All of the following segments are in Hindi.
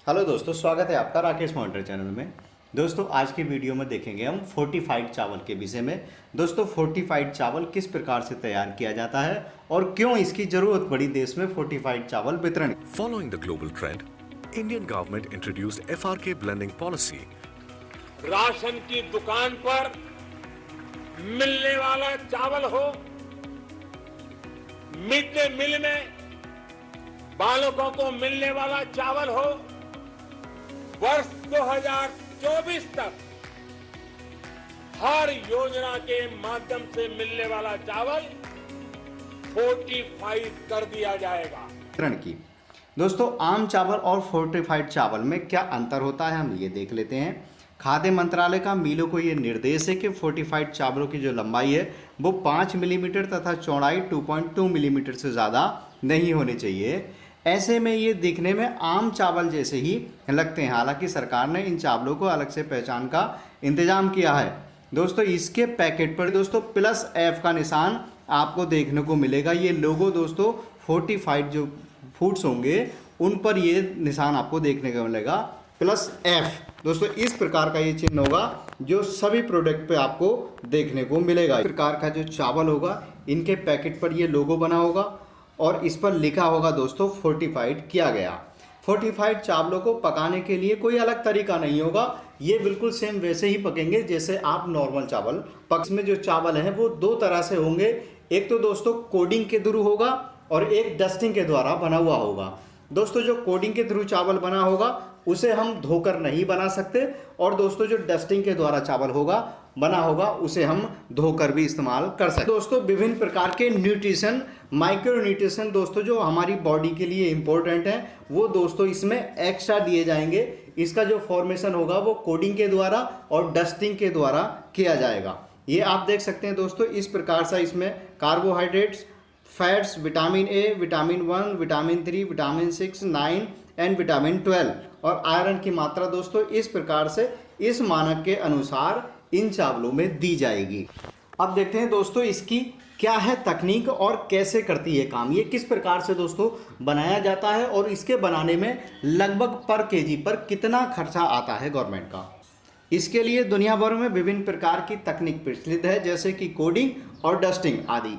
हेलो दोस्तों, स्वागत है आपका राकेश मॉनिटर चैनल में। दोस्तों आज की वीडियो में देखेंगे हम फोर्टिफाइड चावल के विषय में। दोस्तों फोर्टिफाइड चावल किस प्रकार से तैयार किया जाता है और क्यों इसकी जरूरत पड़ी देश में फोर्टिफाइड चावल वितरण। Following the global trend, Indian government introduced FRK blending policy. Ration की दुकान पर मिलने वाला चावल हो, मिड डे मील में बालकों को मिलने वाला चावल हो, वर्ष 2024 तक हर योजना के माध्यम से मिलने वाला चावल फोर्टिफाइड कर दिया जाएगा। वितरण की दोस्तों आम चावल और फोर्टिफाइड चावल में क्या अंतर होता है, हम ये देख लेते हैं। खाद्य मंत्रालय का मिलों को ये निर्देश है कि फोर्टिफाइड चावलों की जो लंबाई है वो 5 मिलीमीटर तथा चौड़ाई 2.2 मिलीमीटर से ज़्यादा नहीं होनी चाहिए। ऐसे में ये दिखने में आम चावल जैसे ही लगते हैं। हालांकि सरकार ने इन चावलों को अलग से पहचान का इंतजाम किया है। दोस्तों इसके पैकेट पर दोस्तों +F का निशान आपको देखने को मिलेगा। ये लोगो दोस्तों फोर्टिफाइड जो फूड्स होंगे उन पर ये निशान आपको देखने को मिलेगा +F। दोस्तों इस प्रकार का ये चिन्ह होगा जो सभी प्रोडक्ट पे आपको देखने को मिलेगा। इस प्रकार का जो चावल होगा इनके पैकेट पर ये लोगो बना होगा और इस पर लिखा होगा दोस्तों फोर्टिफाइड किया गया। फोर्टिफाइड चावलों को पकाने के लिए कोई अलग तरीका नहीं होगा, ये बिल्कुल सेम वैसे ही पकेंगे जैसे आप नॉर्मल चावल पक्ष में। जो चावल हैं वो दो तरह से होंगे, एक तो दोस्तों कोडिंग के थ्रू होगा और एक डस्टिंग के द्वारा बना हुआ होगा। दोस्तों जो कोडिंग के थ्रू चावल बना होगा उसे हम धोकर नहीं बना सकते, और दोस्तों जो डस्टिंग के द्वारा चावल बना होगा उसे हम धोकर भी इस्तेमाल कर सकते हैं। दोस्तों विभिन्न प्रकार के न्यूट्रिशन, माइक्रो न्यूट्रिशन दोस्तों जो हमारी बॉडी के लिए इंपॉर्टेंट है वो दोस्तों इसमें एक्स्ट्रा दिए जाएंगे। इसका जो फॉर्मेशन होगा वो कोडिंग के द्वारा और डस्टिंग के द्वारा किया जाएगा। ये आप देख सकते हैं दोस्तों इस प्रकार से इसमें carbohydrates, fats, vitamin A, vitamin 1, vitamin 3, vitamin 6, 9 and vitamin 12 और आयरन की मात्रा दोस्तों इस प्रकार से इस मानक के अनुसार इन चावलों में दी जाएगी। अब देखते हैं दोस्तों इसकी क्या है तकनीक और कैसे करती है काम, ये किस प्रकार से दोस्तों बनाया जाता है और इसके बनाने में लगभग पर केजी पर कितना खर्चा आता है गवर्नमेंट का। इसके लिए दुनिया भर में विभिन्न प्रकार की तकनीक प्रचलित है जैसे कि कोडिंग और डस्टिंग आदि।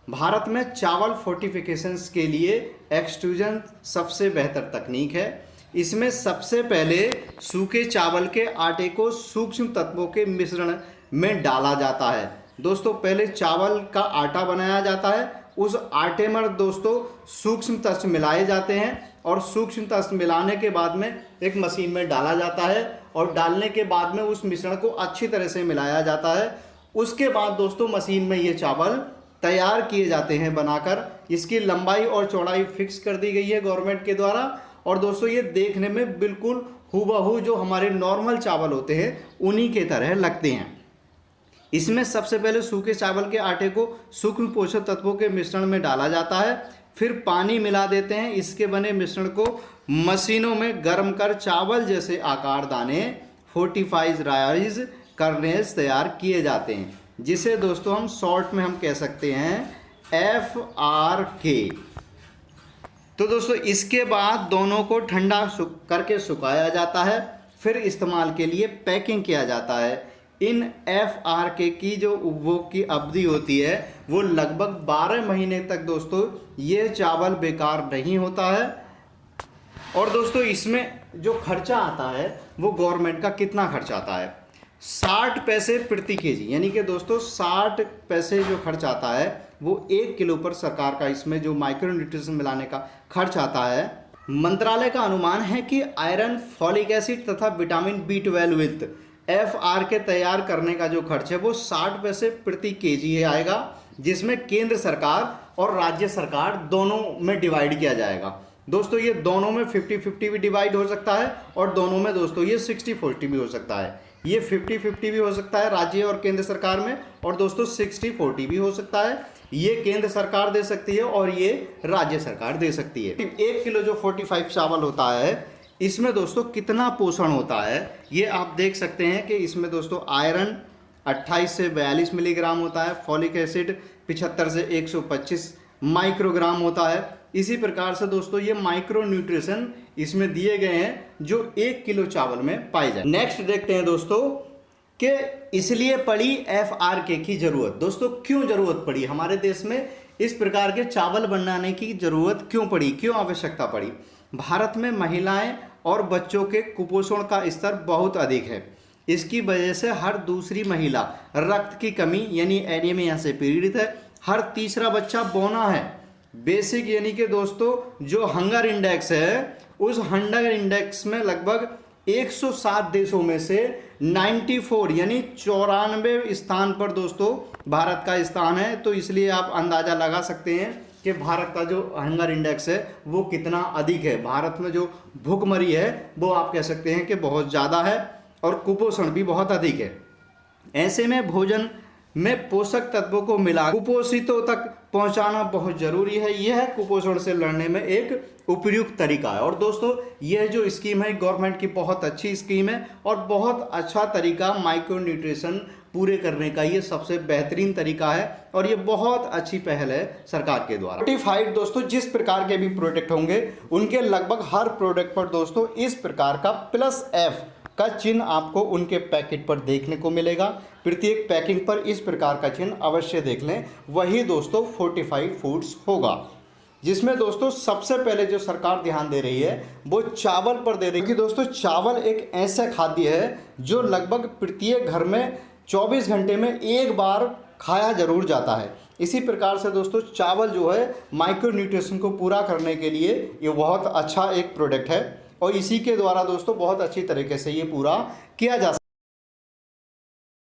भारत में चावल फोर्टिफिकेशंस के लिए एक्सट्रूजन सबसे बेहतर तकनीक है। इसमें सबसे पहले सूखे चावल के आटे को सूक्ष्म तत्वों के मिश्रण में डाला जाता है। दोस्तों पहले चावल का आटा बनाया जाता है, उस आटे में दोस्तों सूक्ष्म तत्व मिलाए जाते हैं और सूक्ष्म तत्व मिलाने के बाद में एक मशीन में डाला जाता है और डालने के बाद में उस मिश्रण को अच्छी तरह से मिलाया जाता है। उसके बाद दोस्तों मशीन में ये चावल तैयार किए जाते हैं बनाकर। इसकी लंबाई और चौड़ाई फिक्स कर दी गई है गवर्नमेंट के द्वारा, और दोस्तों ये देखने में बिल्कुल हूबहू जो हमारे नॉर्मल चावल होते हैं उन्हीं के तरह लगते हैं। इसमें सबसे पहले सूखे चावल के आटे को सूक्ष्म पोषक तत्वों के मिश्रण में डाला जाता है, फिर पानी मिला देते हैं। इसके बने मिश्रण को मशीनों में गर्म कर चावल जैसे आकार दाने फोर्टिफाइड राइस करने तैयार किए जाते हैं, जिसे दोस्तों हम शॉर्ट में हम कह सकते हैं FRK। तो दोस्तों इसके बाद दोनों को ठंडा करके सुखाया जाता है, फिर इस्तेमाल के लिए पैकिंग किया जाता है। इन FRK की जो उपभोग की अवधि होती है वो लगभग 12 महीने तक दोस्तों ये चावल बेकार नहीं होता है। और दोस्तों इसमें जो खर्चा आता है वो गवर्नमेंट का कितना खर्चा आता है, 60 पैसे प्रति केजी, यानी कि दोस्तों 60 पैसे जो खर्च आता है वो 1 किलो पर सरकार का इसमें जो माइक्रो न्यूट्रिशन मिलाने का खर्च आता है। मंत्रालय का अनुमान है कि आयरन, फॉलिक एसिड तथा विटामिन B12 विथ FRK तैयार करने का जो खर्च है वो 60 पैसे प्रति केजी आएगा, जिसमें केंद्र सरकार और राज्य सरकार दोनों में डिवाइड किया जाएगा। दोस्तों ये दोनों में 50-50 भी डिवाइड हो सकता है और दोनों में दोस्तों ये 60-40 भी हो सकता है। ये 50-50 भी हो सकता है राज्य और केंद्र सरकार में, और दोस्तों 60-40 भी हो सकता है। ये केंद्र सरकार दे सकती है और ये राज्य सरकार दे सकती है। 1 किलो जो 45 चावल होता है इसमें दोस्तों कितना पोषण होता है ये आप देख सकते हैं कि इसमें दोस्तों आयरन 28 से 42 मिलीग्राम होता है, फॉलिक एसिड 75 से 125 माइक्रोग्राम होता है, इसी प्रकार से दोस्तों ये माइक्रो न्यूट्रिशन इसमें दिए गए हैं जो 1 किलो चावल में पाए जाए। नेक्स्ट देखते हैं दोस्तों कि इसलिए पड़ी FRK की जरूरत। दोस्तों क्यों जरूरत पड़ी हमारे देश में इस प्रकार के चावल बनाने की जरूरत क्यों पड़ी, क्यों आवश्यकता पड़ी? भारत में महिलाएं और बच्चों के कुपोषण का स्तर बहुत अधिक है। इसकी वजह से हर दूसरी महिला रक्त की कमी यानी एनीमिया से पीड़ित है। हर तीसरा बच्चा बौना है। बेसिक यानी कि दोस्तों जो हंगर इंडेक्स है, उस हंगर इंडेक्स में लगभग 107 देशों में से 94 यानी 94 स्थान पर दोस्तों भारत का स्थान है। तो इसलिए आप अंदाज़ा लगा सकते हैं कि भारत का जो हंगर इंडेक्स है वो कितना अधिक है। भारत में जो भूखमरी है वो आप कह सकते हैं कि बहुत ज़्यादा है और कुपोषण भी बहुत अधिक है। ऐसे में भोजन में पोषक तत्वों को मिला कुपोषितों तक पहुंचाना बहुत जरूरी है। यह कुपोषण से लड़ने में एक उपयुक्त तरीका है। और दोस्तों यह जो स्कीम है गवर्नमेंट की बहुत अच्छी स्कीम है और बहुत अच्छा तरीका माइक्रो न्यूट्रिशन पूरे करने का ये सबसे बेहतरीन तरीका है और ये बहुत अच्छी पहल है सरकार के द्वारा। फोर्टिफाइड दोस्तों जिस प्रकार के भी प्रोडक्ट होंगे उनके लगभग हर प्रोडक्ट पर दोस्तों इस प्रकार का +F का चिन्ह आपको उनके पैकेट पर देखने को मिलेगा। प्रत्येक पैकिंग पर इस प्रकार का चिन्ह अवश्य देख लें। वही दोस्तों फोर्टिफाइड फूड्स होगा, जिसमें दोस्तों सबसे पहले जो सरकार ध्यान दे रही है वो चावल पर दे रही है। दोस्तों चावल एक ऐसा खाद्य है जो लगभग प्रत्येक घर में 24 घंटे में एक बार खाया जरूर जाता है। इसी प्रकार से दोस्तों चावल जो है माइक्रो न्यूट्रिशन को पूरा करने के लिए ये बहुत अच्छा एक प्रोडक्ट है और इसी के द्वारा दोस्तों बहुत अच्छी तरीके से ये पूरा किया जा सकता है।